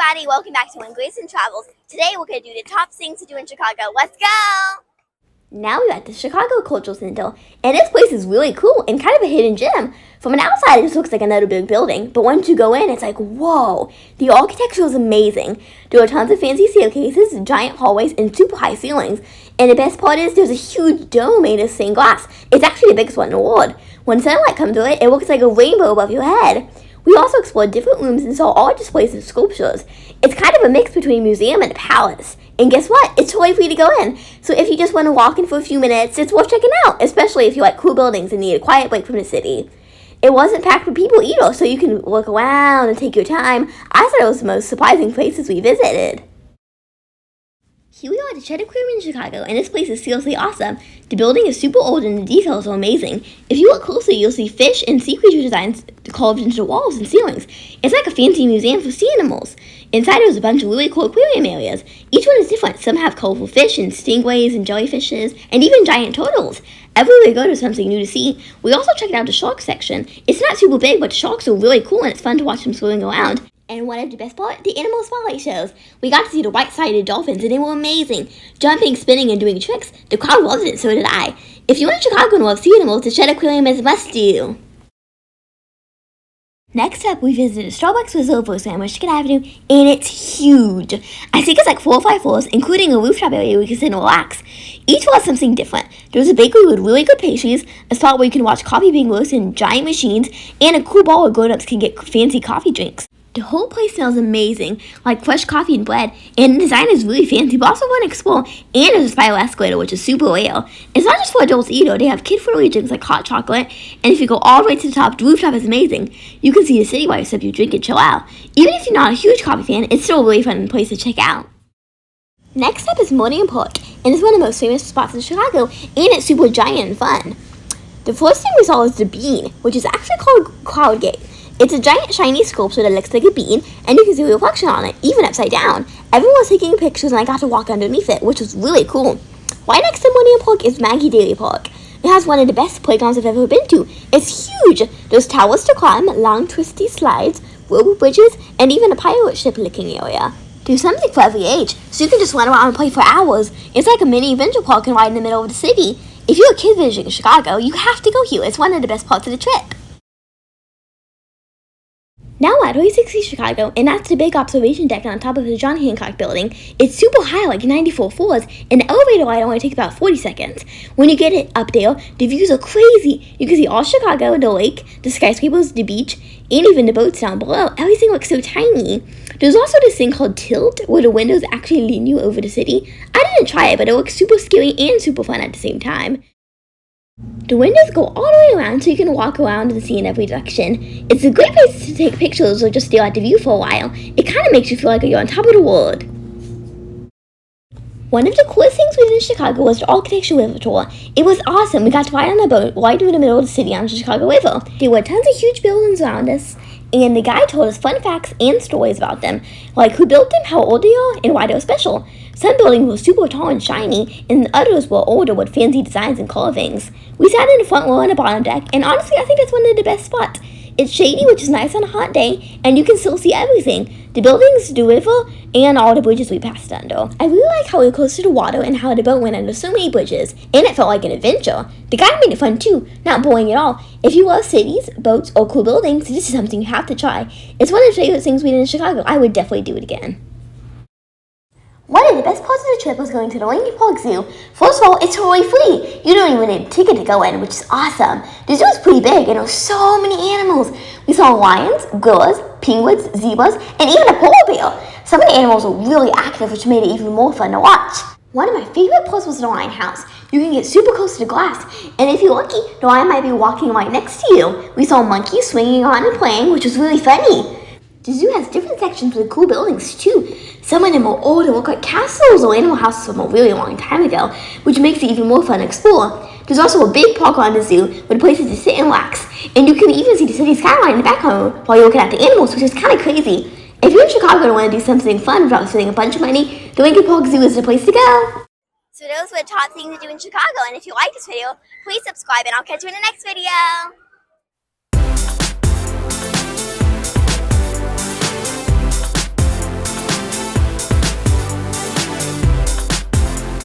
everybody, welcome back to When Grayson Travels. Today we're going to do the top things to do in Chicago. Let's go! Now we're at the Chicago Cultural Center, and this place is really cool and kind of a hidden gem. From an outside, it just looks like another big building, but once you go in, it's like, whoa! The architecture is amazing. There are tons of fancy staircases, giant hallways, and super high ceilings. And the best part is, there's a huge dome made of stained glass. It's actually the biggest one in the world. When sunlight comes through it, it looks like a rainbow above your head. We also explored different rooms and saw art displays and sculptures. It's kind of a mix between a museum and a palace. And guess what? It's totally free to go in. So if you just want to walk in for a few minutes, it's worth checking out, especially if you like cool buildings and need a quiet break from the city. It wasn't packed with people either, so you can look around and take your time. I thought it was the most surprising places we visited. Here we are at the Shedd Aquarium in Chicago, and this place is seriously awesome. The building is super old and the details are amazing. If you look closely, you'll see fish and sea creature designs carved into the walls and ceilings. It's like a fancy museum for sea animals. Inside there's a bunch of really cool aquarium areas. Each one is different. Some have colorful fish and stingrays and jellyfishes, and even giant turtles. Everywhere we go, there's something new to see. We also checked out the shark section. It's not super big, but the sharks are really cool and it's fun to watch them swimming around. And one of the best parts, the animal spotlight shows. We got to see the white-sided dolphins, and they were amazing. Jumping, spinning, and doing tricks. The crowd loved it, so did I. If you're in Chicago and love sea animals, the Shedd Aquarium is a must-do. Next up, we visited Starbucks Reserve Roastery on Michigan Avenue, and it's huge. I think it's like 4 or 5 floors, including a rooftop area where you can sit and relax. Each floor has something different. There's a bakery with really good pastries, a spot where you can watch coffee being roasted in giant machines, and a cool bar where grown-ups can get fancy coffee drinks. The whole place smells amazing, like fresh coffee and bread, and the design is really fancy, but also fun to explore, and there's a spiral escalator, which is super rare. It's not just for adults either, they have kid-friendly drinks like hot chocolate, and if you go all the way to the top, the rooftop is amazing. You can see the city while you sip your drink and chill out. Even if you're not a huge coffee fan, it's still a really fun place to check out. Next up is Millennium Park, and it's one of the most famous spots in Chicago, and it's super giant and fun. The first thing we saw was the bean, which is actually called Cloud Gate. It's a giant shiny sculpture that looks like a bean, and you can see a reflection on it, even upside down. Everyone was taking pictures and I got to walk underneath it, which was really cool. Right next to Millennium Park is Maggie Daley Park. It has one of the best playgrounds I've ever been to. It's huge! There's towers to climb, long twisty slides, rubber bridges, and even a pirate ship looking area. There's something for every age, so you can just run around and play for hours. It's like a mini adventure park and right in the middle of the city. If you're a kid visiting Chicago, you have to go here. It's one of the best parts of the trip. Now we're at 360 Chicago, and that's the big observation deck on top of the John Hancock Building. It's super high, like 94 floors, and the elevator ride only takes about 40 seconds. When you get it up there, the views are crazy. You can see all Chicago, the lake, the skyscrapers, the beach, and even the boats down below. Everything looks so tiny. There's also this thing called tilt, where the windows actually lean you over the city. I didn't try it, but it looks super scary and super fun at the same time. The windows go all the way around so you can walk around and see in every direction. It's a great place to take pictures or just stare at the view for a while. It kind of makes you feel like you're on top of the world. One of the coolest things we did in Chicago was the architecture river tour. It was awesome. We got to ride on a boat right through the middle of the city on the Chicago River. There were tons of huge buildings around us, and the guide told us fun facts and stories about them, like who built them, how old they are, and why they were special. Some buildings were super tall and shiny, and others were older with fancy designs and carvings. We sat in the front row on the bottom deck, and honestly, I think that's one of the best spots. It's shady, which is nice on a hot day, and you can still see everything. The buildings, the river, and all the bridges we passed under. I really like how we were close to the water and how the boat went under so many bridges, and it felt like an adventure. The guide made it fun too, not boring at all. If you love cities, boats, or cool buildings, this is something you have to try. It's one of the favorite things we did in Chicago. I would definitely do it again. One of the best parts of the trip was going to the Lincoln Park Zoo. First of all, it's totally free. You don't even need a ticket to go in, which is awesome. The zoo is pretty big, and there are so many animals. We saw lions, gorillas, penguins, zebras, and even a polar bear. Some of the animals were really active, which made it even more fun to watch. One of my favorite parts was the lion house. You can get super close to the glass, and if you're lucky, the lion might be walking right next to you. We saw monkeys swinging on and playing, which was really funny. The zoo has different sections with cool buildings too. Some of them are old and look like castles or animal houses from a really long time ago, which makes it even more fun to explore. There's also a big park around the zoo with places to sit and relax, and you can even see the city skyline in the background while you're looking at the animals, which is kind of crazy. If you're in Chicago and want to do something fun without spending a bunch of money, the Lincoln Park Zoo is the place to go. So those were the top things to do in Chicago, and if you like this video, please subscribe and I'll catch you in the next video.